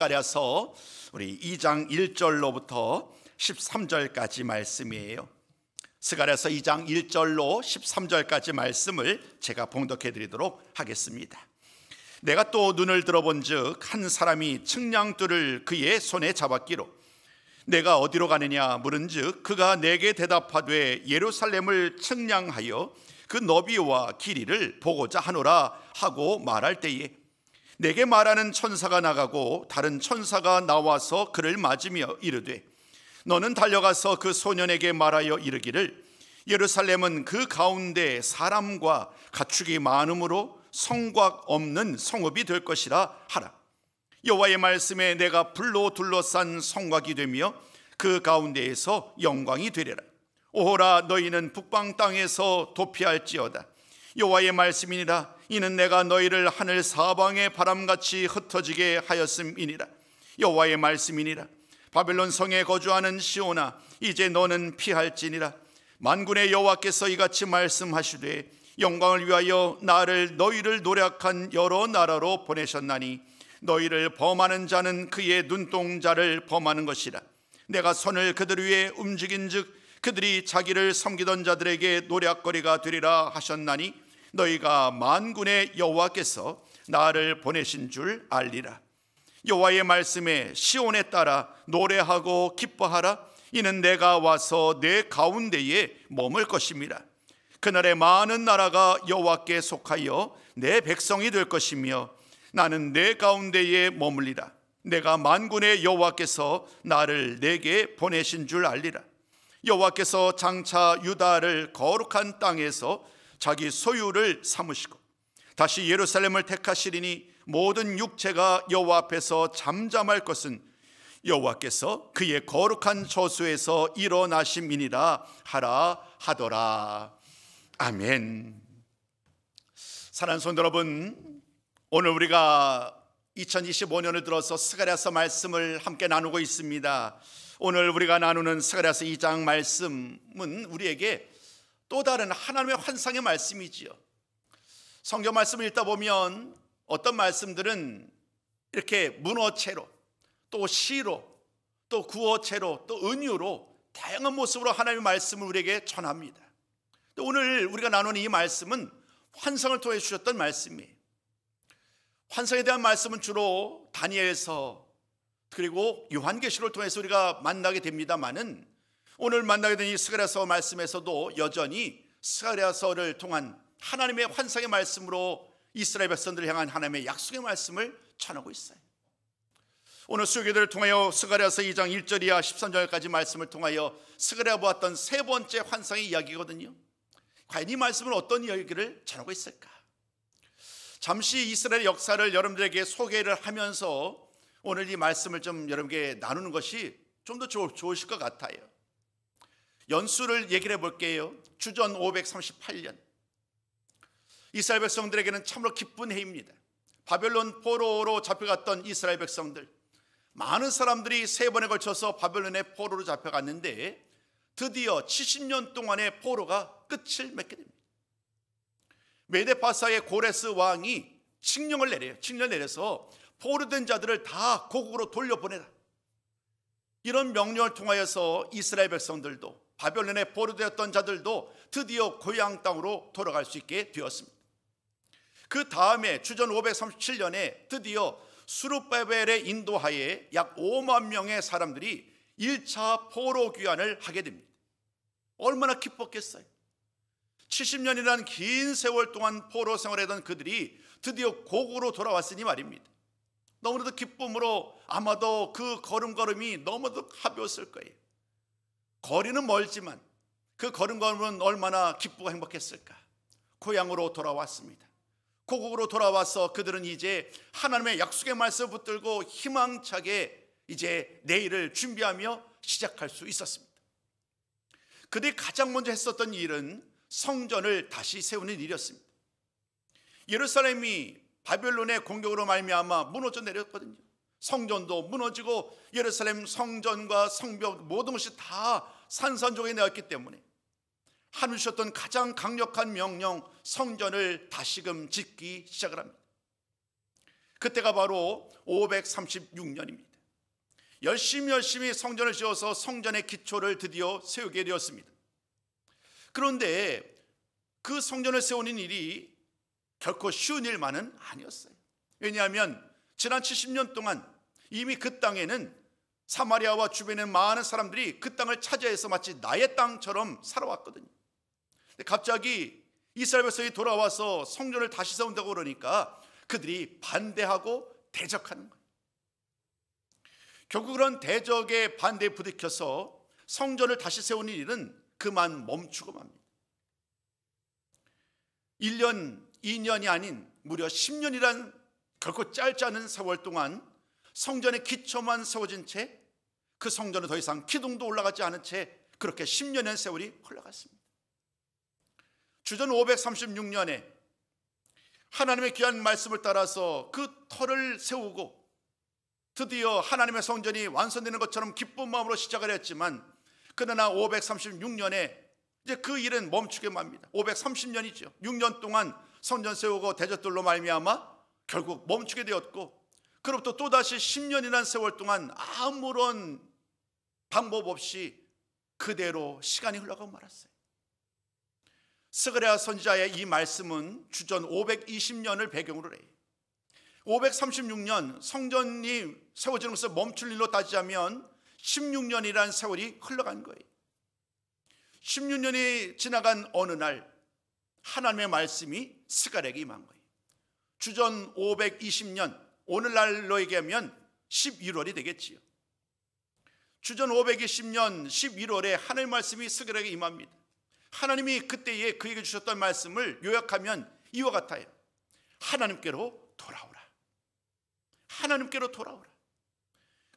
스가랴서 우리 2장 1절로부터 13절까지 말씀이에요. 스가랴서 2장 1절로 13절까지 말씀을 제가 봉독해 드리도록 하겠습니다. 내가 또 눈을 들어본즉 한 사람이 측량돌을 그의 손에 잡았기로 내가 어디로 가느냐 물은즉 그가 내게 대답하되 예루살렘을 측량하여 그 너비와 길이를 보고자 하노라 하고 말할 때에 내게 말하는 천사가 나가고 다른 천사가 나와서 그를 맞으며 이르되 너는 달려가서 그 소년에게 말하여 이르기를 예루살렘은 그 가운데 사람과 가축이 많음으로 성곽 없는 성읍이 될 것이라 하라. 여호와의 말씀에 내가 불로 둘러싼 성곽이 되며 그 가운데에서 영광이 되리라. 오호라 너희는 북방 땅에서 도피할지어다. 여호와의 말씀이니라. 이는 내가 너희를 하늘 사방의 바람같이 흩어지게 하였음이니라. 여호와의 말씀이니라. 바벨론 성에 거주하는 시온아 이제 너는 피할지니라. 만군의 여호와께서 이같이 말씀하시되 영광을 위하여 나를 너희를 노력한 여러 나라로 보내셨나니 너희를 범하는 자는 그의 눈동자를 범하는 것이라. 내가 손을 그들 위에 움직인즉 그들이 자기를 섬기던 자들에게 노략거리가 되리라 하셨나니 너희가 만군의 여호와께서 나를 보내신 줄 알리라. 여호와의 말씀에 시온에 따라 노래하고 기뻐하라. 이는 내가 와서 내 가운데에 머물 것입니다. 그날에 많은 나라가 여호와께 속하여 내 백성이 될 것이며 나는 내 가운데에 머물리라. 내가 만군의 여호와께서 나를 내게 보내신 줄 알리라. 여호와께서 장차 유다를 거룩한 땅에서 자기 소유를 삼으시고 다시 예루살렘을 택하시리니 모든 육체가 여호와 앞에서 잠잠할 것은 여호와께서 그의 거룩한 저수에서 일어나심이니라 하라 하더라. 아멘. 사랑하는 성도 여러분, 오늘 우리가 2025년을 들어서 스가랴서 말씀을 함께 나누고 있습니다. 오늘 우리가 나누는 스가랴서 2장 말씀은 우리에게 또 다른 하나님의 환상의 말씀이지요. 성경 말씀을 읽다 보면 어떤 말씀들은 이렇게 문어체로 또 시로 또 구어체로 또 은유로 다양한 모습으로 하나님의 말씀을 우리에게 전합니다. 또 오늘 우리가 나누는 이 말씀은 환상을 통해 주셨던 말씀이에요. 환상에 대한 말씀은 주로 다니엘서 그리고 요한계시록을 통해서 우리가 만나게 됩니다만은 오늘 만나게 된 이 스가랴서 말씀에서도 여전히 스가랴서를 통한 하나님의 환상의 말씀으로 이스라엘 백성들을 향한 하나님의 약속의 말씀을 전하고 있어요. 오늘 수요기도를 통하여 스가랴서 2장 1절 이하 13절까지 말씀을 통하여 스가랴 보았던 세 번째 환상의 이야기거든요. 과연 이 말씀은 어떤 이야기를 전하고 있을까? 잠시 이스라엘 역사를 여러분들에게 소개를 하면서 오늘 이 말씀을 좀 여러분께 나누는 것이 좀 더 좋으실 것 같아요. 연수를 얘기를 해볼게요. 주전 538년 이스라엘 백성들에게는 참으로 기쁜 해입니다. 바벨론 포로로 잡혀갔던 이스라엘 백성들, 많은 사람들이 세 번에 걸쳐서 바벨론의 포로로 잡혀갔는데 드디어 70년 동안의 포로가 끝을 맺게 됩니다. 메데파사의 고레스 왕이 칙령을 내려요. 칙령을 내려서 포로된 자들을 다 고국으로 돌려보내라. 이런 명령을 통하여서 이스라엘 백성들도 바벨론에 포로되었던 자들도 드디어 고향 땅으로 돌아갈 수 있게 되었습니다. 그 다음에 주전 537년에 드디어 수르바벨의 인도하에 약 5만 명의 사람들이 1차 포로 귀환을 하게 됩니다. 얼마나 기뻤겠어요. 70년이라는 긴 세월 동안 포로 생활하던 그들이 드디어 고국으로 돌아왔으니 말입니다. 너무나도 기쁨으로 아마도 그 걸음걸음이 너무도 가벼웠을 거예요. 거리는 멀지만 그 걸음걸음은 얼마나 기쁘고 행복했을까. 고향으로 돌아왔습니다. 고국으로 돌아와서 그들은 이제 하나님의 약속의 말씀을 붙들고 희망차게 이제 내일을 준비하며 시작할 수 있었습니다. 그들이 가장 먼저 했었던 일은 성전을 다시 세우는 일이었습니다. 예루살렘이 바벨론의 공격으로 말미암아 무너져 내렸거든요. 성전도 무너지고 예루살렘 성전과 성벽 모든 것이 다 산산조각이 되었기 때문에 하늘 주셨던 가장 강력한 명령, 성전을 다시금 짓기 시작을 합니다. 그때가 바로 536년입니다. 열심히 성전을 지어서 성전의 기초를 드디어 세우게 되었습니다. 그런데 그 성전을 세우는 일이 결코 쉬운 일만은 아니었어요. 왜냐하면 지난 70년 동안 이미 그 땅에는 사마리아와 주변에 많은 사람들이 그 땅을 차지해서 마치 나의 땅처럼 살아왔거든요. 근데 갑자기 이스라엘 백성이 돌아와서 성전을 다시 세운다고 그러니까 그들이 반대하고 대적하는 거예요. 결국 그런 대적의 반대에 부딪혀서 성전을 다시 세우는 일은 그만 멈추고 맙니다. 1년, 2년이 아닌 무려 10년이란 결코 짧지 않은 세월 동안 성전의 기초만 세워진 채 그 성전은 더 이상 기둥도 올라가지 않은 채 그렇게 10년의 세월이 흘러갔습니다. 주전 536년에 하나님의 귀한 말씀을 따라서 그 터를 세우고 드디어 하나님의 성전이 완성되는 것처럼 기쁜 마음으로 시작을 했지만, 그러나 536년에 이제 그 일은 멈추게 맙니다. 530년이죠. 6년 동안 성전 세우고 대적들로 말미암아 결국 멈추게 되었고, 그로부터 또다시 10년이라는 세월 동안 아무런 방법 없이 그대로 시간이 흘러가고 말았어요. 스가랴 선지자의 이 말씀은 주전 520년을 배경으로 해요. 536년 성전이 세워지는 것을 멈출 일로 따지자면 16년이라는 세월이 흘러간 거예요. 16년이 지나간 어느 날 하나님의 말씀이 스가랴에게 임한 거예요. 주전 520년, 오늘날로 얘기하면 11월이 되겠지요. 주전 520년 11월에 하나님의 말씀이 스가랴에게 임합니다. 하나님이 그때에 그에게 주셨던 말씀을 요약하면 이와 같아요. 하나님께로 돌아오라. 하나님께로 돌아오라.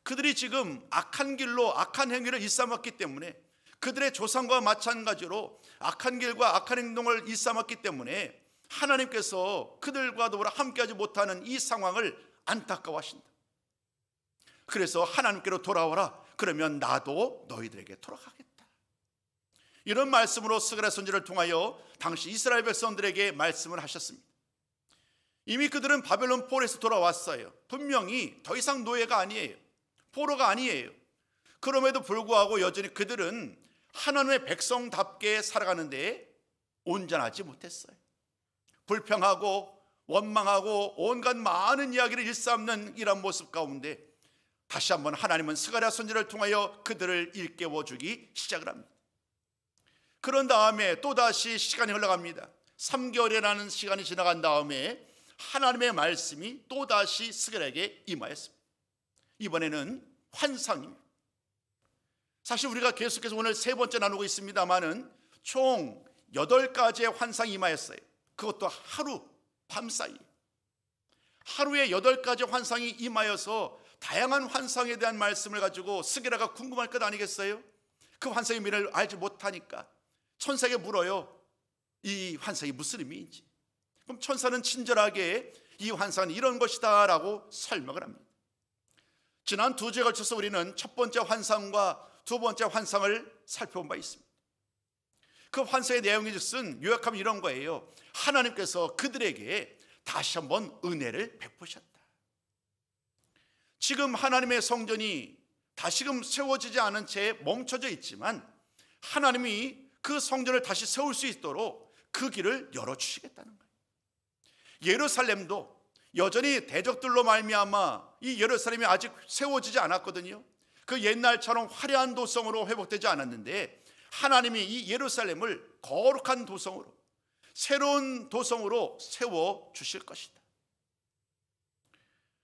그들이 지금 악한 길로 악한 행위를 일삼았기 때문에, 그들의 조상과 마찬가지로 악한 길과 악한 행동을 일삼았기 때문에 하나님께서 그들과 더불어 함께하지 못하는 이 상황을 안타까워하신다. 그래서 하나님께로 돌아오라. 그러면 나도 너희들에게 돌아가겠다. 이런 말씀으로 스가랴 선지자를 통하여 당시 이스라엘 백성들에게 말씀을 하셨습니다. 이미 그들은 바벨론 포로에서 돌아왔어요. 분명히 더 이상 노예가 아니에요. 포로가 아니에요. 그럼에도 불구하고 여전히 그들은 하나님의 백성답게 살아가는데 온전하지 못했어요. 불평하고 원망하고 온갖 많은 이야기를 일삼는 이런 모습 가운데 다시 한번 하나님은 스가랴 선지자를 통하여 그들을 일깨워주기 시작을 합니다. 그런 다음에 또다시 시간이 흘러갑니다. 3개월이라는 시간이 지나간 다음에 하나님의 말씀이 또다시 스가랴에게 임하였습니다. 이번에는 환상입니다. 사실 우리가 계속해서 오늘 세 번째 나누고 있습니다마는 총 8가지의 환상이 임하였어요. 그것도 하루 밤 사이 하루에 8가지 환상이 임하여서 다양한 환상에 대한 말씀을 가지고 스가랴가 궁금할 것 아니겠어요? 그 환상의 의미를 알지 못하니까 천사에게 물어요. 이 환상이 무슨 의미인지. 그럼 천사는 친절하게 이 환상은 이런 것이다 라고 설명을 합니다. 지난 2주에 걸쳐서 우리는 첫 번째 환상과 두 번째 환상을 살펴본 바 있습니다. 그 환상의 내용이 즉슨 요약하면 이런 거예요. 하나님께서 그들에게 다시 한번 은혜를 베푸셨다. 지금 하나님의 성전이 다시금 세워지지 않은 채 멈춰져 있지만 하나님이 그 성전을 다시 세울 수 있도록 그 길을 열어주시겠다는 거예요. 예루살렘도 여전히 대적들로 말미암아 이 예루살렘이 아직 세워지지 않았거든요. 그 옛날처럼 화려한 도성으로 회복되지 않았는데 하나님이 이 예루살렘을 거룩한 도성으로, 새로운 도성으로 세워주실 것이다.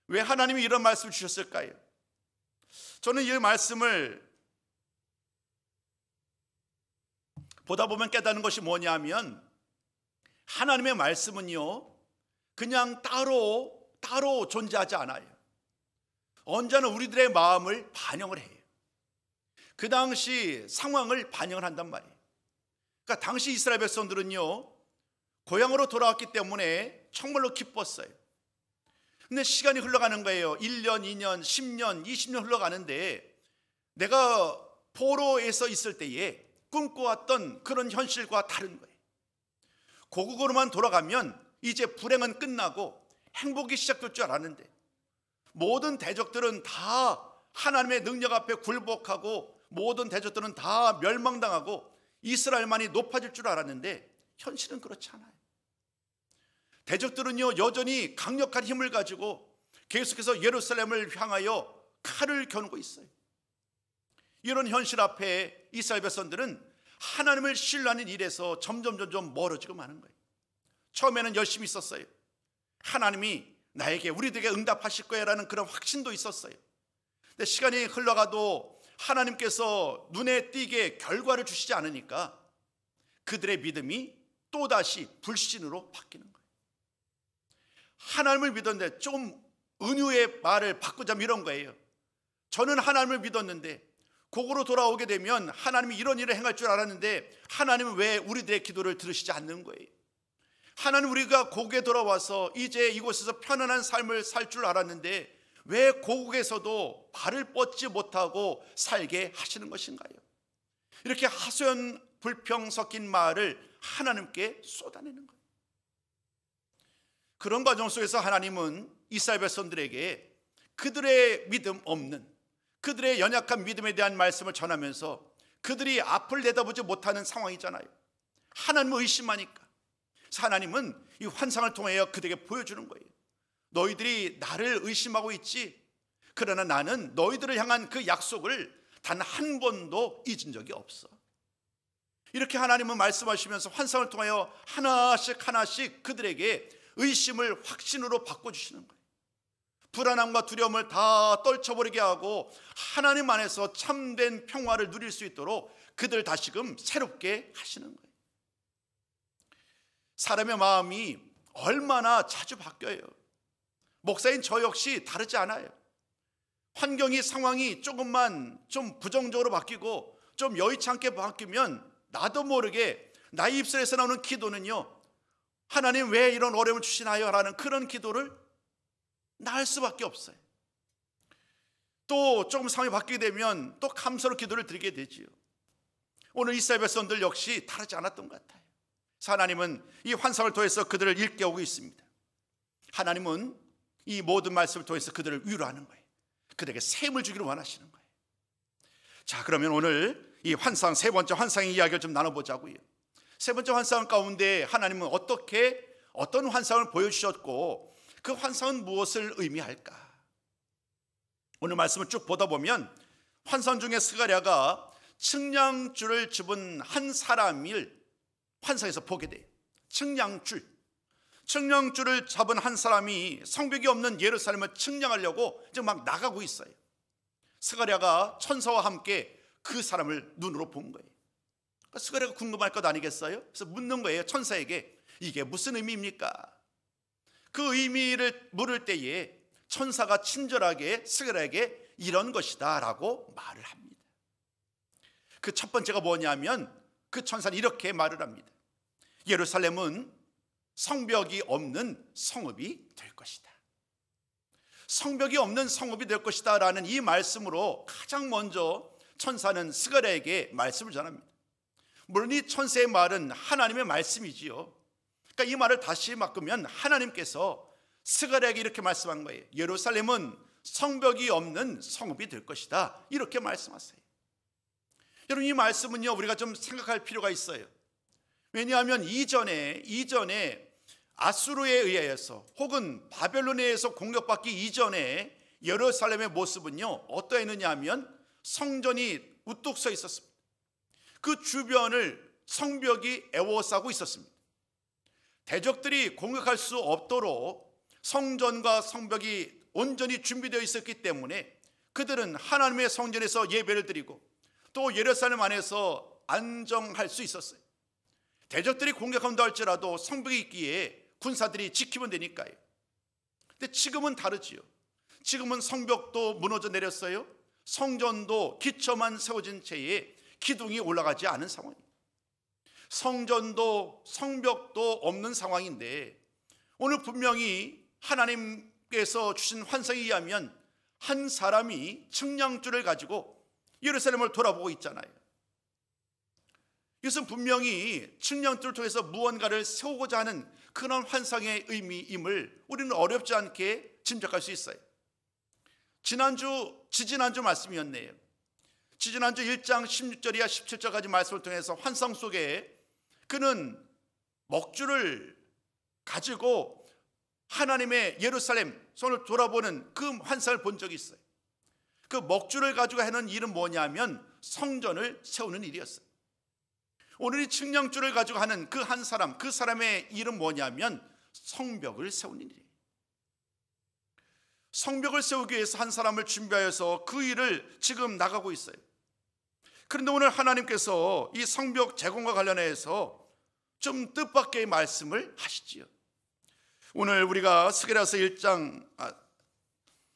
왜 하나님이 이런 말씀을 주셨을까요? 저는 이 말씀을 보다 보면 깨닫는 것이 뭐냐면 하나님의 말씀은요 그냥 따로 존재하지 않아요. 언제나 우리들의 마음을 반영을 해요. 그 당시 상황을 반영을 한단 말이에요. 그러니까 당시 이스라엘 백성들은요 고향으로 돌아왔기 때문에 정말로 기뻤어요. 근데 시간이 흘러가는 거예요. 1년, 2년, 10년, 20년 흘러가는데 내가 포로에서 있을 때에 꿈꿔왔던 그런 현실과 다른 거예요. 고국으로만 돌아가면 이제 불행은 끝나고 행복이 시작될 줄 알았는데 모든 대적들은 다 하나님의 능력 앞에 굴복하고 모든 대적들은 다 멸망당하고 이스라엘만이 높아질 줄 알았는데 현실은 그렇지 않아요. 대적들은요 여전히 강력한 힘을 가지고 계속해서 예루살렘을 향하여 칼을 겨누고 있어요. 이런 현실 앞에 이스라엘 백성들은 하나님을 신뢰하는 일에서 점점 멀어지고 마는 거예요. 처음에는 열심히 있었어요. 하나님이 나에게 우리들에게 응답하실 거야라는 그런 확신도 있었어요. 근데 시간이 흘러가도 하나님께서 눈에 띄게 결과를 주시지 않으니까 그들의 믿음이 또다시 불신으로 바뀌는 거예요. 하나님을 믿었는데 좀 은유의 말을 바꾸자면 이런 거예요. 저는 하나님을 믿었는데 곡으로 돌아오게 되면 하나님이 이런 일을 행할 줄 알았는데 하나님은 왜 우리들의 기도를 들으시지 않는 거예요? 하나님, 우리가 고국에 돌아와서 이제 이곳에서 편안한 삶을 살 줄 알았는데 왜 고국에서도 발을 뻗지 못하고 살게 하시는 것인가요? 이렇게 하소연 불평 섞인 말을 하나님께 쏟아내는 거예요. 그런 과정 속에서 하나님은 이스라엘 백성들에게 그들의 믿음 없는, 그들의 연약한 믿음에 대한 말씀을 전하면서 그들이 앞을 내다보지 못하는 상황이잖아요. 하나님을 의심하니까 하나님은 이 환상을 통하여 그들에게 보여주는 거예요. 너희들이 나를 의심하고 있지, 그러나 나는 너희들을 향한 그 약속을 단 한 번도 잊은 적이 없어. 이렇게 하나님은 말씀하시면서 환상을 통하여 하나씩 그들에게 의심을 확신으로 바꿔주시는 거예요. 불안함과 두려움을 다 떨쳐버리게 하고 하나님 안에서 참된 평화를 누릴 수 있도록 그들 다시금 새롭게 하시는 거예요. 사람의 마음이 얼마나 자주 바뀌어요. 목사인 저 역시 다르지 않아요. 환경이, 상황이 조금만 좀 부정적으로 바뀌고 좀 여의치 않게 바뀌면 나도 모르게 나의 입술에서 나오는 기도는요, 하나님 왜 이런 어려움을 주시나요? 라는 그런 기도를 날 수밖에 없어요. 또 조금 상황이 바뀌게 되면 또 감사로 기도를 드리게 되지요. 오늘 이스라엘 백성들 역시 다르지 않았던 것 같아요. 하나님은 이 환상을 통해서 그들을 일깨우고 있습니다. 하나님은 이 모든 말씀을 통해서 그들을 위로하는 거예요. 그들에게 새 힘을 주기를 원하시는 거예요. 자, 그러면 오늘 이 환상, 세 번째 환상의 이야기를 좀 나눠보자고요. 세 번째 환상 가운데 하나님은 어떤 환상을 보여주셨고 그 환상은 무엇을 의미할까? 오늘 말씀을 쭉 보다 보면 환상 중에 스가랴가 측량줄을 집은 한 사람을 환상에서 보게 돼요. 측량줄을 잡은 한 사람이 성벽이 없는 예루살렘을 측량하려고 지금 막 나가고 있어요. 스가랴가 천사와 함께 그 사람을 눈으로 본 거예요. 그러니까 스가랴가 궁금할 것 아니겠어요? 그래서 묻는 거예요. 천사에게 이게 무슨 의미입니까? 그 의미를 물을 때에 천사가 친절하게 스가랴에게 이런 것이다 라고 말을 합니다. 그 첫 번째가 뭐냐면 그 천사는 이렇게 말을 합니다. 예루살렘은 성벽이 없는 성읍이 될 것이다. 성벽이 없는 성읍이 될 것이다 라는 이 말씀으로 가장 먼저 천사는 스가랴에게 말씀을 전합니다. 물론 이 천사의 말은 하나님의 말씀이지요. 그러니까 이 말을 다시 바꾸면 하나님께서 스가랴에게 이렇게 말씀한 거예요. 예루살렘은 성벽이 없는 성읍이 될 것이다, 이렇게 말씀하세요. 여러분, 이 말씀은요 우리가 좀 생각할 필요가 있어요. 왜냐하면 이전에 아수르에 의해서 혹은 바벨론에 의해서 공격받기 이전에 예루살렘의 모습은요 어떠했느냐 하면 성전이 우뚝 서 있었습니다. 그 주변을 성벽이 에워싸고 있었습니다. 대적들이 공격할 수 없도록 성전과 성벽이 온전히 준비되어 있었기 때문에 그들은 하나님의 성전에서 예배를 드리고 또 예루살렘 안에서 안정할 수 있었어요. 대적들이 공격한다 할지라도 성벽이 있기에 군사들이 지키면 되니까요. 근데 지금은 다르지요. 지금은 성벽도 무너져 내렸어요. 성전도 기초만 세워진 채에 기둥이 올라가지 않은 상황입니다. 성전도 성벽도 없는 상황인데 오늘 분명히 하나님께서 주신 환상에 의하면 한 사람이 측량줄을 가지고 예루살렘을 돌아보고 있잖아요. 이것은 분명히 측량줄을 통해서 무언가를 세우고자 하는 그런 환상의 의미임을 우리는 어렵지 않게 짐작할 수 있어요. 지지난주 말씀이었네요. 지지난주 1장 16절이야 17절까지 말씀을 통해서 환상 속에 그는 먹줄을 가지고 하나님의 예루살렘 손을 돌아보는 그 환상을 본 적이 있어요. 그 먹줄을 가지고 하는 일은 뭐냐면 성전을 세우는 일이었어요. 오늘 이 측량줄을 가지고 하는 그 한 사람, 그 사람의 일은 뭐냐면 성벽을 세우는 일이에요. 성벽을 세우기 위해서 한 사람을 준비하여서 그 일을 지금 나가고 있어요. 그런데 오늘 하나님께서 이 성벽 재건과 관련해서 좀 뜻밖의 말씀을 하시지요. 오늘 우리가 스가랴서 2장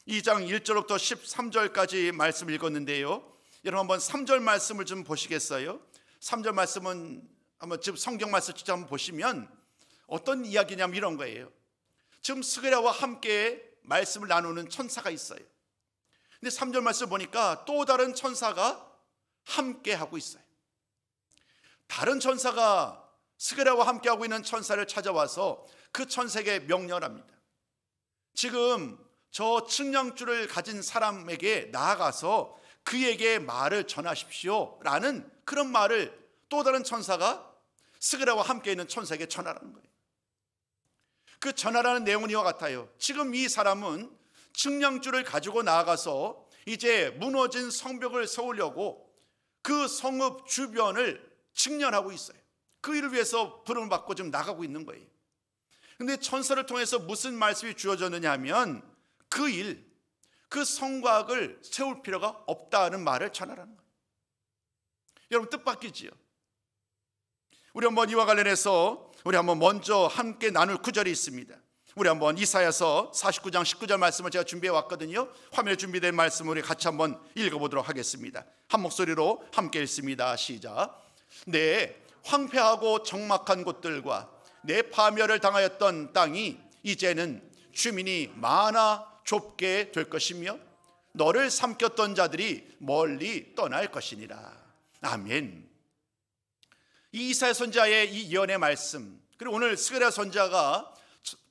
1절부터 13절까지 말씀을 읽었는데요. 여러분 한번 3절 말씀을 좀 보시겠어요? 3절 말씀은 한번 지금 성경 말씀 직접 한번 보시면 어떤 이야기냐면 이런 거예요. 지금 스가랴와 함께 말씀을 나누는 천사가 있어요. 근데 3절 말씀 보니까 또 다른 천사가 함께 하고 있어요. 다른 천사가 스가랴와 함께 하고 있는 천사를 찾아와서 그 천사에게 명령을 합니다. 지금 저 측량줄을 가진 사람에게 나아가서 그에게 말을 전하십시오 라는 그런 말을 또 다른 천사가 스가랴와 함께 있는 천사에게 전하라는 거예요. 그 전하라는 내용은 이와 같아요. 지금 이 사람은 측량줄을 가지고 나아가서 이제 무너진 성벽을 세우려고 그 성읍 주변을 측량하고 있어요. 그 일을 위해서 부름을 받고 좀 나가고 있는 거예요. 그런데 천사를 통해서 무슨 말씀이 주어졌느냐 하면 그 일, 그 성곽을 세울 필요가 없다는 말을 전하라는 거예요. 여러분 뜻밖이지요. 우리 한번 이와 관련해서 우리 한번 먼저 함께 나눌 구절이 있습니다. 우리 한번 이사야서 49장 19절 말씀을 제가 준비해 왔거든요. 화면에 준비된 말씀을 우리 같이 한번 읽어보도록 하겠습니다. 한 목소리로 함께 읽습니다. 시작. 내 황폐하고 적막한 곳들과 내 파멸을 당하였던 땅이 이제는 주민이 많아 좁게 될 것이며 너를 삼켰던 자들이 멀리 떠날 것이니라. 아멘. 이 이사야 선지자의 이 예언의 말씀, 그리고 오늘 스가랴 선지자가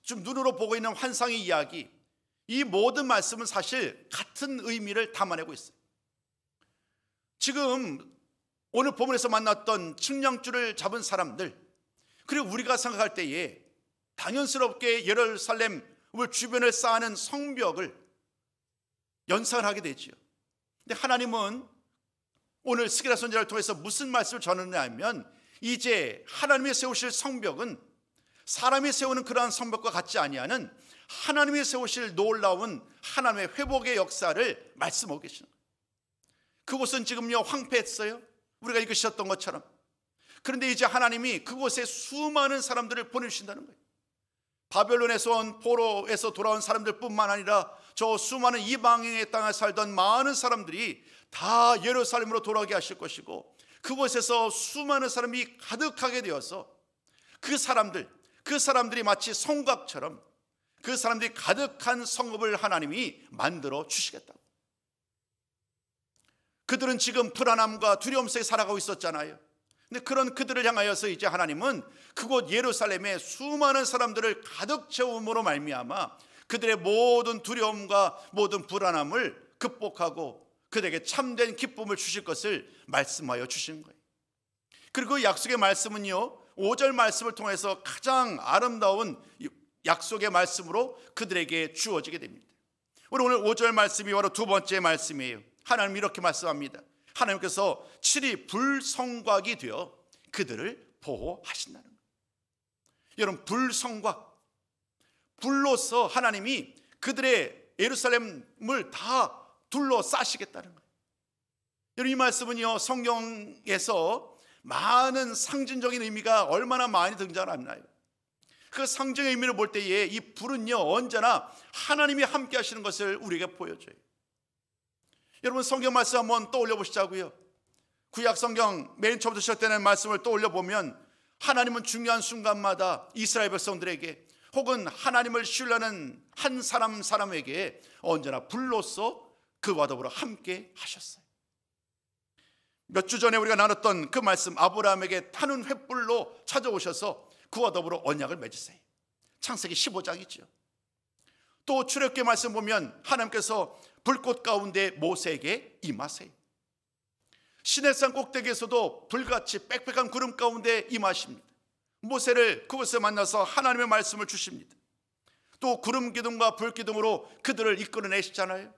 좀 눈으로 보고 있는 환상의 이야기, 이 모든 말씀은 사실 같은 의미를 담아내고 있어요. 지금 오늘 본문에서 만났던 측량줄을 잡은 사람들, 그리고 우리가 생각할 때에 당연스럽게 예루살렘 주변을 쌓는 성벽을 연상을 하게 되지요. 근데 하나님은 오늘 스가랴 선지자를 통해서 무슨 말씀을 전하느냐 하면 이제 하나님이 세우실 성벽은 사람이 세우는 그러한 성벽과 같지 아니하는 하나님이 세우실 놀라운 하나님의 회복의 역사를 말씀하고 계시는 거예요. 그곳은 지금요 황폐했어요. 우리가 읽으셨던 것처럼. 그런데 이제 하나님이 그곳에 수많은 사람들을 보내주신다는 거예요. 바벨론에서 온 포로에서 돌아온 사람들뿐만 아니라 저 수많은 이방인의 땅에 살던 많은 사람들이 다 예루살렘으로 돌아오게 하실 것이고 그곳에서 수많은 사람이 가득하게 되어서 그 사람들이 마치 성곽처럼 그 사람들이 가득한 성읍을 하나님이 만들어 주시겠다고. 그들은 지금 불안함과 두려움 속에 살아가고 있었잖아요. 근데 그런 그들을 향하여서 이제 하나님은 그곳 예루살렘에 수많은 사람들을 가득 채움으로 말미암아 그들의 모든 두려움과 모든 불안함을 극복하고 그들에게 참된 기쁨을 주실 것을 말씀하여 주신 거예요. 그리고 그 약속의 말씀은요 5절 말씀을 통해서 가장 아름다운 약속의 말씀으로 그들에게 주어지게 됩니다. 우리 오늘 5절 말씀이 바로 두 번째 말씀이에요. 하나님 이렇게 말씀합니다. 하나님께서 칠이 불성곽이 되어 그들을 보호하신다는 거예요. 여러분 불성곽, 불로서 하나님이 그들의 예루살렘을 다 둘러싸시겠다는 거예요. 여러분 이 말씀은요 성경에서 많은 상징적인 의미가 얼마나 많이 등장하나요? 그 상징의 의미를 볼 때에 이 불은요 언제나 하나님이 함께 하시는 것을 우리에게 보여줘요. 여러분 성경 말씀 한번 떠올려 보시자고요. 구약 성경 맨 처음부터 시작되는 말씀을 떠올려 보면 하나님은 중요한 순간마다 이스라엘 백성들에게 혹은 하나님을 신뢰하는 한 사람에게 언제나 불로서 그와 더불어 함께 하셨어요. 몇 주 전에 우리가 나눴던 그 말씀, 아브라함에게 타는 횃불로 찾아오셔서 그와 더불어 언약을 맺으세요. 창세기 15장이죠. 또 출애굽기 말씀 보면 하나님께서 불꽃 가운데 모세에게 임하세요. 시내산 꼭대기에서도 불같이 빽빽한 구름 가운데 임하십니다. 모세를 그곳에 만나서 하나님의 말씀을 주십니다. 또 구름 기둥과 불 기둥으로 그들을 이끌어내시잖아요.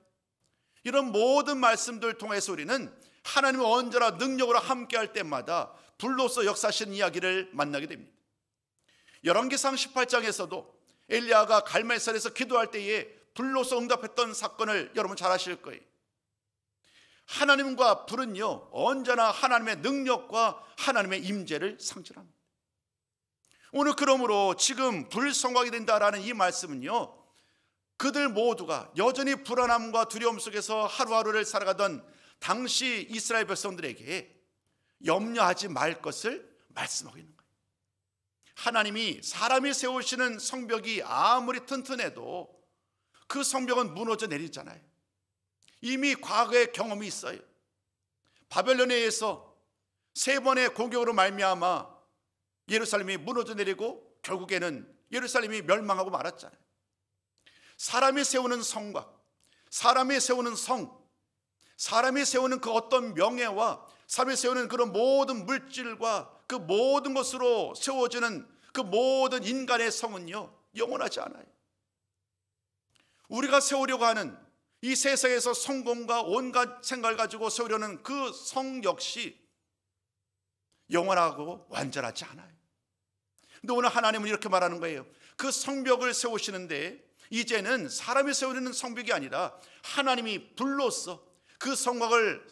이런 모든 말씀들 통해서 우리는 하나님의 언제나 능력으로 함께할 때마다 불로서 역사하신 이야기를 만나게 됩니다. 열왕기상 18장에서도 엘리야가 갈멜산에서 기도할 때에 불로서 응답했던 사건을 여러분 잘 아실 거예요. 하나님과 불은요, 언제나 하나님의 능력과 하나님의 임재를 상징합니다. 오늘 그러므로 지금 불성각이 된다라는 이 말씀은요, 그들 모두가 여전히 불안함과 두려움 속에서 하루하루를 살아가던 당시 이스라엘 백성들에게 염려하지 말 것을 말씀하고 있는 거예요. 하나님이 사람이 세우시는 성벽이 아무리 튼튼해도 그 성벽은 무너져 내리잖아요. 이미 과거의 경험이 있어요. 바벨론에 의해서 3번의 공격으로 말미암아 예루살렘이 무너져 내리고 결국에는 예루살렘이 멸망하고 말았잖아요. 사람이 세우는 성곽, 사람이 세우는 성, 사람이 세우는 그 어떤 명예와 사람이 세우는 그런 모든 물질과 그 모든 것으로 세워지는 그 모든 인간의 성은요, 영원하지 않아요. 우리가 세우려고 하는 이 세상에서 성공과 온갖 생각을 가지고 세우려는 그 성 역시 영원하고 완전하지 않아요. 근데 오늘 하나님은 이렇게 말하는 거예요. 그 성벽을 세우시는데 이제는 사람이 세우는 성벽이 아니라 하나님이 불로써 그 성곽을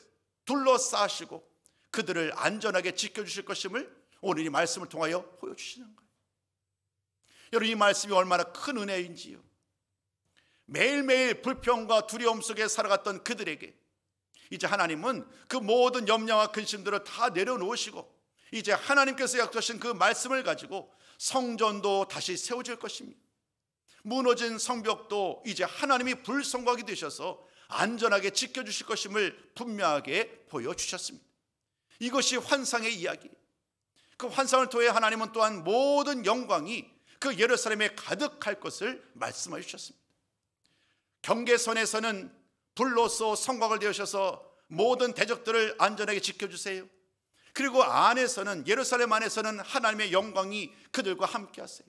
둘러싸시고 그들을 안전하게 지켜주실 것임을 오늘 이 말씀을 통하여 보여주시는 거예요. 여러분, 이 말씀이 얼마나 큰 은혜인지요. 매일매일 불평과 두려움 속에 살아갔던 그들에게 이제 하나님은 그 모든 염려와 근심들을 다 내려놓으시고 이제 하나님께서 약속하신 그 말씀을 가지고 성전도 다시 세워질 것입니다. 무너진 성벽도 이제 하나님이 불성곽이 되셔서 안전하게 지켜주실 것임을 분명하게 보여주셨습니다. 이것이 환상의 이야기. 그 환상을 통해 하나님은 또한 모든 영광이 그 예루살렘에 가득할 것을 말씀해 주셨습니다. 경계선에서는 불로서 성곽을 되셔서 모든 대적들을 안전하게 지켜주세요. 그리고 안에서는, 예루살렘 안에서는 하나님의 영광이 그들과 함께 하세요.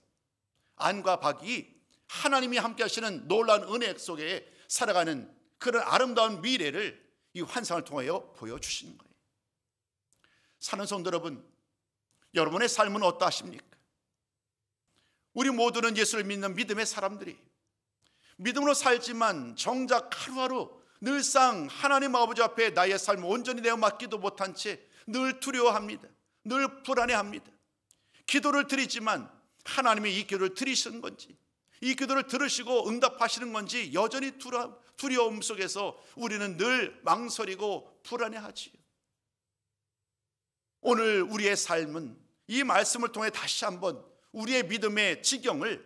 안과 밖이 하나님이 함께 하시는 놀라운 은혜 속에 살아가는 그런 아름다운 미래를 이 환상을 통하여 보여주시는 거예요. 사는 성도 여러분, 여러분의 삶은 어떠하십니까? 우리 모두는 예수를 믿는 믿음의 사람들이 믿음으로 살지만 정작 하루하루 늘상 하나님 아버지 앞에 나의 삶을 온전히 내어 맡기도 못한 채 늘 두려워합니다. 늘 불안해합니다. 기도를 드리지만 하나님이 이 기도를 들으시는 건지, 이 기도를 들으시고 응답하시는 건지 여전히 두려움 속에서 우리는 늘 망설이고 불안해하지요. 오늘 우리의 삶은 이 말씀을 통해 다시 한번 우리의 믿음의 지경을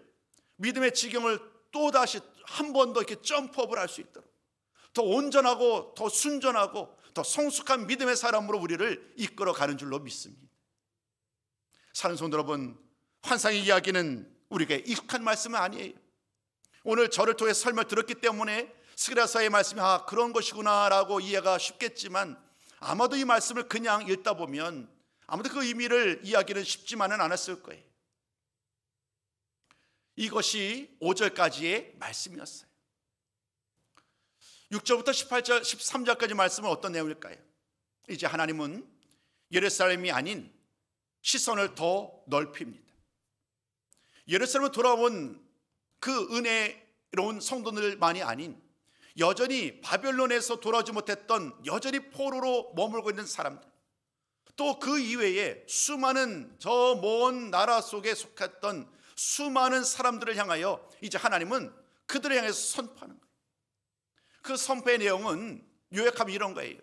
또다시 한 번 더 이렇게 점프업을 할 수 있도록 더 온전하고 더 순전하고 더 성숙한 믿음의 사람으로 우리를 이끌어가는 줄로 믿습니다. 사는 성도 여러분, 환상의 이야기는 우리에게 익숙한 말씀은 아니에요. 오늘 저를 통해 설명을 들었기 때문에 스가랴서의 말씀이 그런 것이구나 라고 이해가 쉽겠지만 아마도 이 말씀을 그냥 읽다 보면 아마도 그 의미를 이해하기는 쉽지만은 않았을 거예요. 이것이 5절까지의 말씀이었어요. 6절부터 18절, 13절까지 말씀은 어떤 내용일까요? 이제 하나님은 예루살렘이 아닌 시선을 더 넓힙니다. 예루살렘을 돌아온 그 은혜로운 성도들만이 아닌 여전히 바벨론에서 돌아오지 못했던 여전히 포로로 머물고 있는 사람들, 또 그 이외에 수많은 저 먼 나라 속에 속했던 수많은 사람들을 향하여 이제 하나님은 그들을 향해서 선포하는 거예요. 그 선포의 내용은 요약하면 이런 거예요.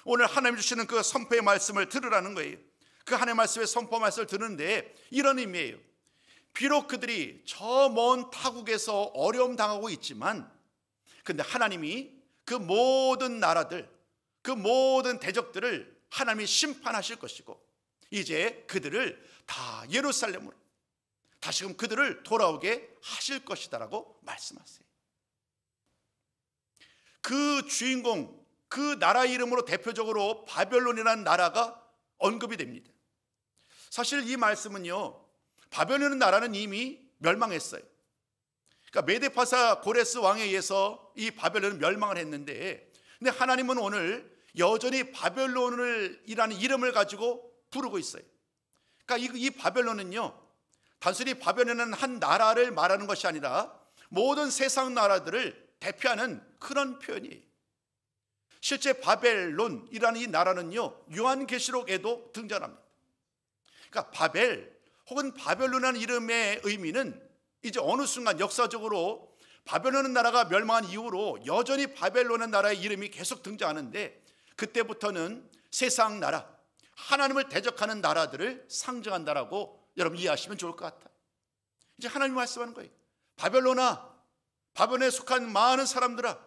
오늘 하나님 주시는 그 선포의 말씀을 들으라는 거예요. 그 하나님의 말씀의 선포 말씀을 듣는데 이런 의미예요. 비록 그들이 저 먼 타국에서 어려움 당하고 있지만 근데 하나님이 그 모든 나라들, 그 모든 대적들을 하나님이 심판하실 것이고 이제 그들을 다 예루살렘으로 다시금 그들을 돌아오게 하실 것이다라고 말씀하세요. 그 주인공, 그 나라 이름으로 대표적으로 바벨론이라는 나라가 언급이 됩니다. 사실 이 말씀은요, 바벨론 나라는 이미 멸망했어요. 그러니까 메데파사 고레스 왕에 의해서 이 바벨론은 멸망을 했는데, 근데 하나님은 오늘 여전히 바벨론이라는 이름을 가지고 부르고 있어요. 그러니까 이 바벨론은요, 단순히 바벨론은 한 나라를 말하는 것이 아니라 모든 세상 나라들을 대표하는 그런 표현이에요. 실제 바벨론이라는 이 나라는요, 요한계시록에도 등장합니다. 그러니까 바벨 혹은 바벨론이라는 이름의 의미는 이제 어느 순간 역사적으로 바벨론 나라가 멸망한 이후로 여전히 바벨론 나라의 이름이 계속 등장하는데, 그때부터는 세상 나라, 하나님을 대적하는 나라들을 상징한다라고 여러분 이해하시면 좋을 것 같아요. 이제 하나님이 말씀하는 거예요. 바벨론아, 바벨론에 속한 많은 사람들아,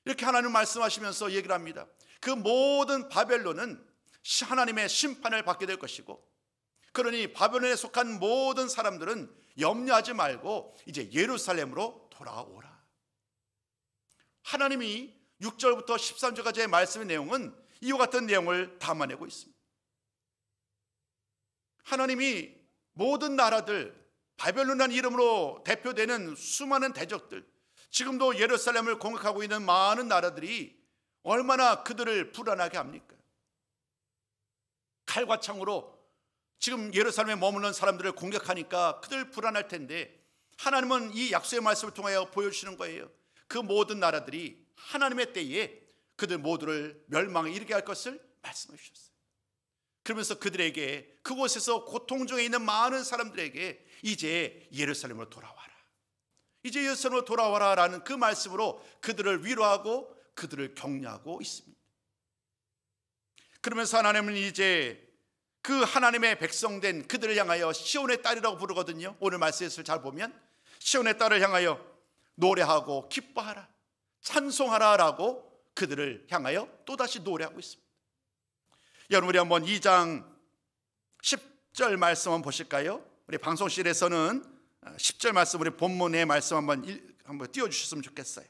이렇게 하나님 말씀하시면서 얘기를 합니다. 그 모든 바벨론은 하나님의 심판을 받게 될 것이고, 그러니 바벨론에 속한 모든 사람들은 염려하지 말고 이제 예루살렘으로 돌아오라. 하나님이 6절부터 13절까지의 말씀의 내용은 이와 같은 내용을 담아내고 있습니다. 하나님이 모든 나라들, 바벨론이라는 이름으로 대표되는 수많은 대적들, 지금도 예루살렘을 공격하고 있는 많은 나라들이 얼마나 그들을 불안하게 합니까? 칼과 창으로 지금 예루살렘에 머무는 사람들을 공격하니까 그들 불안할 텐데, 하나님은 이 약속의 말씀을 통하여 보여주시는 거예요. 그 모든 나라들이 하나님의 때에 그들 모두를 멸망에 이르게 할 것을 말씀해 주셨어요. 그러면서 그들에게, 그곳에서 고통 중에 있는 많은 사람들에게 이제 예루살렘으로 돌아와라, 이제 예루살렘으로 돌아와라 라는 그 말씀으로 그들을 위로하고 그들을 격려하고 있습니다. 그러면서 하나님은 이제 그 하나님의 백성된 그들을 향하여 시온의 딸이라고 부르거든요. 오늘 말씀을 잘 보면 시온의 딸을 향하여 노래하고 기뻐하라, 찬송하라 라고 그들을 향하여 또다시 노래하고 있습니다. 여러분, 우리 한번 2장 10절 말씀 한번 보실까요? 우리 방송실에서는 10절 말씀, 우리 본문의 말씀 한번 띄워주셨으면 좋겠어요.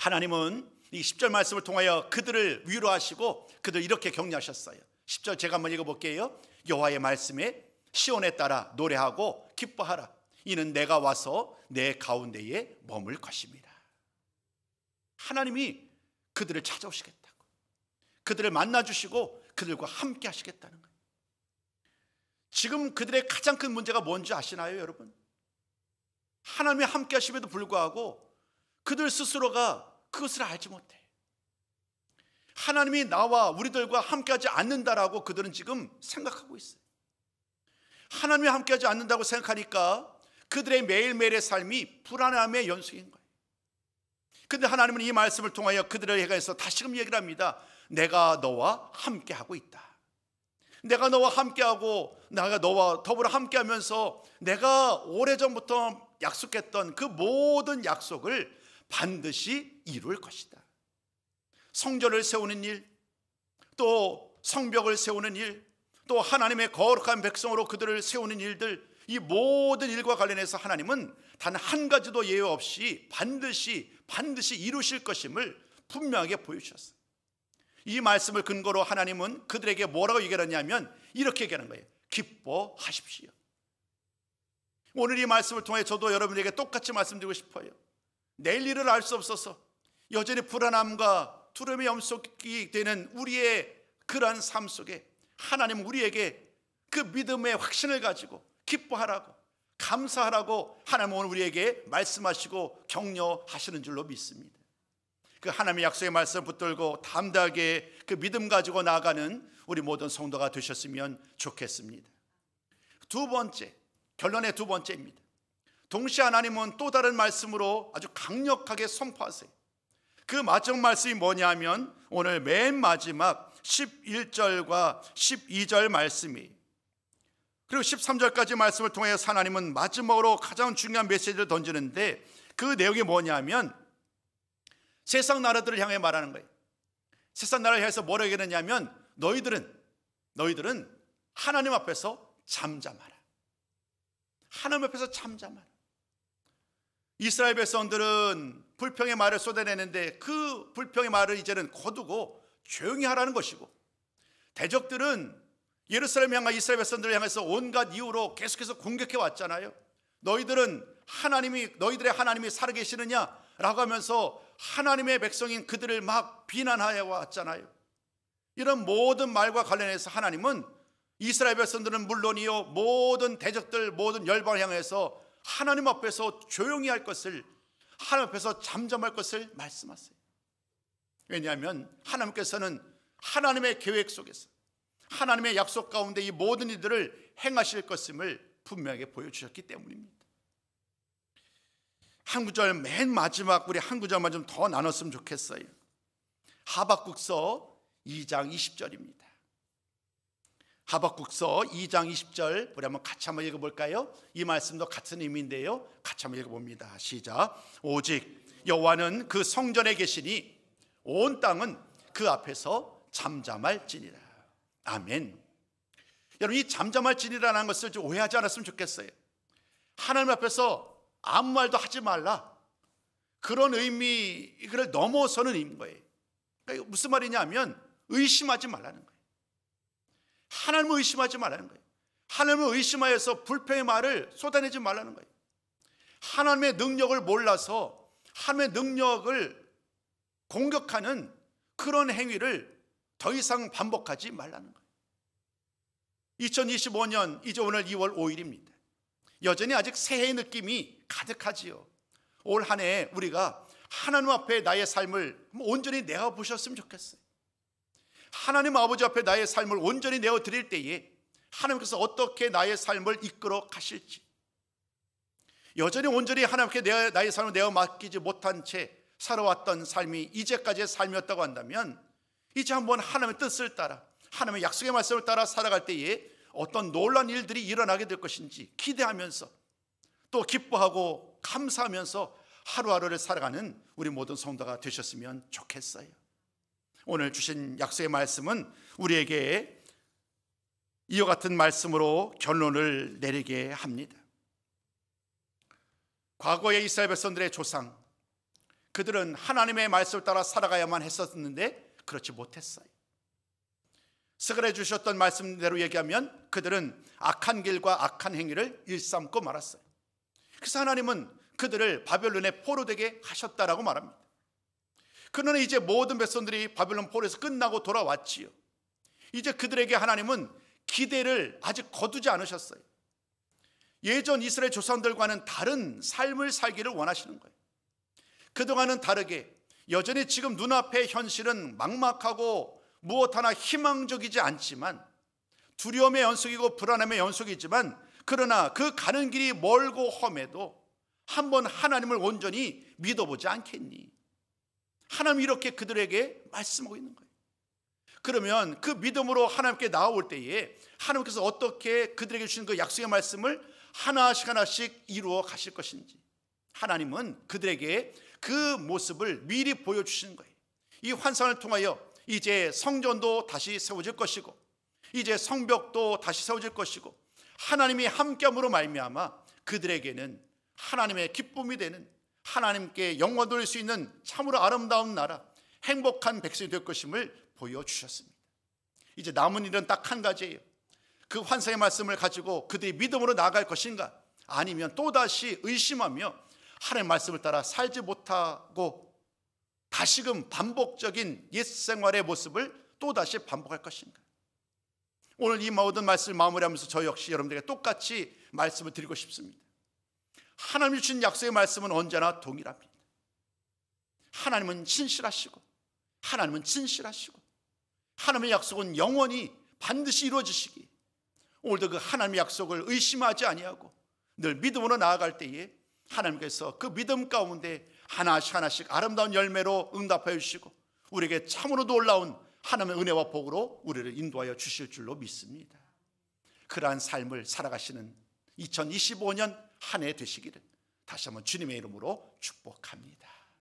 하나님은 이 10절 말씀을 통하여 그들을 위로하시고 그들 이렇게 격려하셨어요. 10절 제가 한번 읽어볼게요. 여호와의 말씀에 시온에 따라 노래하고 기뻐하라, 이는 내가 와서 내 가운데에 머물 것입니다. 하나님이 그들을 찾아오시겠다고, 그들을 만나주시고 그들과 함께 하시겠다는 거예요. 지금 그들의 가장 큰 문제가 뭔지 아시나요, 여러분? 하나님이 함께 하심에도 불구하고 그들 스스로가 그것을 알지 못해. 하나님이 나와 우리들과 함께하지 않는다라고 그들은 지금 생각하고 있어요. 하나님이 함께하지 않는다고 생각하니까 그들의 매일매일의 삶이 불안함의 연속인 거예요. 그런데 하나님은 이 말씀을 통하여 그들을 향해서 다시금 얘기를 합니다. 내가 너와 함께하고 있다. 내가 너와 함께하고 내가 너와 더불어 함께하면서 내가 오래전부터 약속했던 그 모든 약속을 반드시 이룰 것이다. 성전을 세우는 일, 또 성벽을 세우는 일, 또 하나님의 거룩한 백성으로 그들을 세우는 일들, 이 모든 일과 관련해서 하나님은 단 한 가지도 예외 없이 반드시 이루실 것임을 분명하게 보여주셨어요. 이 말씀을 근거로 하나님은 그들에게 뭐라고 얘기하냐면 이렇게 얘기하는 거예요. 기뻐하십시오. 오늘 이 말씀을 통해 저도 여러분에게 똑같이 말씀드리고 싶어요. 내일 일을 알 수 없어서 여전히 불안함과 두려움의 염속이 되는 우리의 그러한 삶 속에 하나님은 우리에게 그 믿음의 확신을 가지고 기뻐하라고, 감사하라고 하나님은 오늘 우리에게 말씀하시고 격려하시는 줄로 믿습니다. 그 하나님의 약속의 말씀 붙들고 담대하게 그 믿음 가지고 나아가는 우리 모든 성도가 되셨으면 좋겠습니다. 두 번째, 결론의 두 번째입니다. 동시에 하나님은 또 다른 말씀으로 아주 강력하게 선포하세요. 그 마지막 말씀이 뭐냐 하면 오늘 맨 마지막 11절과 12절 말씀이에요. 그리고 13절까지 말씀을 통해 하나님은 마지막으로 가장 중요한 메시지를 던지는데 그 내용이 뭐냐 하면 세상 나라들을 향해 말하는 거예요. 세상 나라를 향해서 뭐라고 얘기했냐면 너희들은 하나님 앞에서 잠잠하라. 하나님 앞에서 잠잠하라. 이스라엘 백성들은 불평의 말을 쏟아내는데 그 불평의 말을 이제는 거두고 조용히 하라는 것이고, 대적들은 예루살렘 향한 이스라엘 백성들을 향해서 온갖 이유로 계속해서 공격해 왔잖아요. 너희들의 하나님이 살아계시느냐 라고 하면서 하나님의 백성인 그들을 막 비난하여 왔잖아요. 이런 모든 말과 관련해서 하나님은 이스라엘 백성들은 물론이요, 모든 대적들, 모든 열방을 향해서 하나님 앞에서 조용히 할 것을, 하나님 앞에서 잠잠할 것을 말씀하세요. 왜냐하면 하나님께서는 하나님의 계획 속에서, 하나님의 약속 가운데 이 모든 일들을 행하실 것임을 분명하게 보여주셨기 때문입니다. 한 구절, 맨 마지막 우리 한 구절만 좀 더 나눴으면 좋겠어요. 하박국서 2장 20절입니다. 하박국서 2장 20절 우리 한번 같이 한번 읽어볼까요? 이 말씀도 같은 의미인데요, 같이 한번 읽어봅니다. 시작. 오직 여호와는 그 성전에 계시니 온 땅은 그 앞에서 잠잠할지니라. 아멘. 여러분, 이 잠잠할지니라는 것을 좀 오해하지 않았으면 좋겠어요. 하나님 앞에서 아무 말도 하지 말라, 그런 의미를 넘어서는 의미인 거예요. 그러니까 무슨 말이냐면 의심하지 말라는 거예요. 하나님을 의심하지 말라는 거예요. 하나님을 의심하여서 불평의 말을 쏟아내지 말라는 거예요. 하나님의 능력을 몰라서 하나님의 능력을 공격하는 그런 행위를 더 이상 반복하지 말라는 거예요. 2025년 이제 오늘 2월 5일입니다. 여전히 아직 새해의 느낌이 가득하지요. 올 한 해 우리가 하나님 앞에 나의 삶을 온전히 내어보셨으면 좋겠어요. 하나님 아버지 앞에 나의 삶을 온전히 내어드릴 때에 하나님께서 어떻게 나의 삶을 이끌어 가실지, 여전히 온전히 하나님께 나의 삶을 내어 맡기지 못한 채 살아왔던 삶이 이제까지의 삶이었다고 한다면, 이제 한번 하나님의 뜻을 따라, 하나님의 약속의 말씀을 따라 살아갈 때에 어떤 놀라운 일들이 일어나게 될 것인지 기대하면서, 또 기뻐하고 감사하면서 하루하루를 살아가는 우리 모든 성도가 되셨으면 좋겠어요. 오늘 주신 약속의 말씀은 우리에게 이와 같은 말씀으로 결론을 내리게 합니다. 과거의 이스라엘 백성들의 조상, 그들은 하나님의 말씀을 따라 살아가야만 했었는데 그렇지 못했어요. 스가랴 주셨던 말씀대로 얘기하면 그들은 악한 길과 악한 행위를 일삼고 말았어요. 그래서 하나님은 그들을 바벨론에 포로되게 하셨다라고 말합니다. 그러나 이제 모든 백성들이 바벨론 포로에서 끝나고 돌아왔지요. 이제 그들에게 하나님은 기대를 아직 거두지 않으셨어요. 예전 이스라엘 조상들과는 다른 삶을 살기를 원하시는 거예요. 그동안은 다르게 여전히 지금 눈앞의 현실은 막막하고 무엇 하나 희망적이지 않지만, 두려움의 연속이고 불안함의 연속이지만, 그러나 그 가는 길이 멀고 험해도 한번 하나님을 온전히 믿어보지 않겠니? 하나님이 이렇게 그들에게 말씀하고 있는 거예요. 그러면 그 믿음으로 하나님께 나아올 때에 하나님께서 어떻게 그들에게 주신 그 약속의 말씀을 하나씩 이루어 가실 것인지, 하나님은 그들에게 그 모습을 미리 보여주시는 거예요. 이 환상을 통하여 이제 성전도 다시 세워질 것이고, 이제 성벽도 다시 세워질 것이고, 하나님이 함께함으로 말미암아 그들에게는 하나님의 기쁨이 되는, 하나님께 영광 돌릴 수 있는 참으로 아름다운 나라, 행복한 백성이 될 것임을 보여주셨습니다. 이제 남은 일은 딱 한 가지예요. 그 환상의 말씀을 가지고 그들이 믿음으로 나아갈 것인가, 아니면 또다시 의심하며 하나님의 말씀을 따라 살지 못하고 다시금 반복적인 옛 생활의 모습을 또다시 반복할 것인가. 오늘 이 모든 말씀을 마무리하면서 저 역시 여러분들에게 똑같이 말씀을 드리고 싶습니다. 하나님이 주신 약속의 말씀은 언제나 동일합니다. 하나님은 신실하시고, 하나님은 진실하시고, 하나님의 약속은 영원히 반드시 이루어지시기, 오늘도 그 하나님의 약속을 의심하지 아니하고 늘 믿음으로 나아갈 때에 하나님께서 그 믿음 가운데 하나씩 아름다운 열매로 응답하여 주시고, 우리에게 참으로 놀라운 하나님의 은혜와 복으로 우리를 인도하여 주실 줄로 믿습니다. 그러한 삶을 살아가시는 2025년 한 해 되시기를 다시 한번 주님의 이름으로 축복합니다.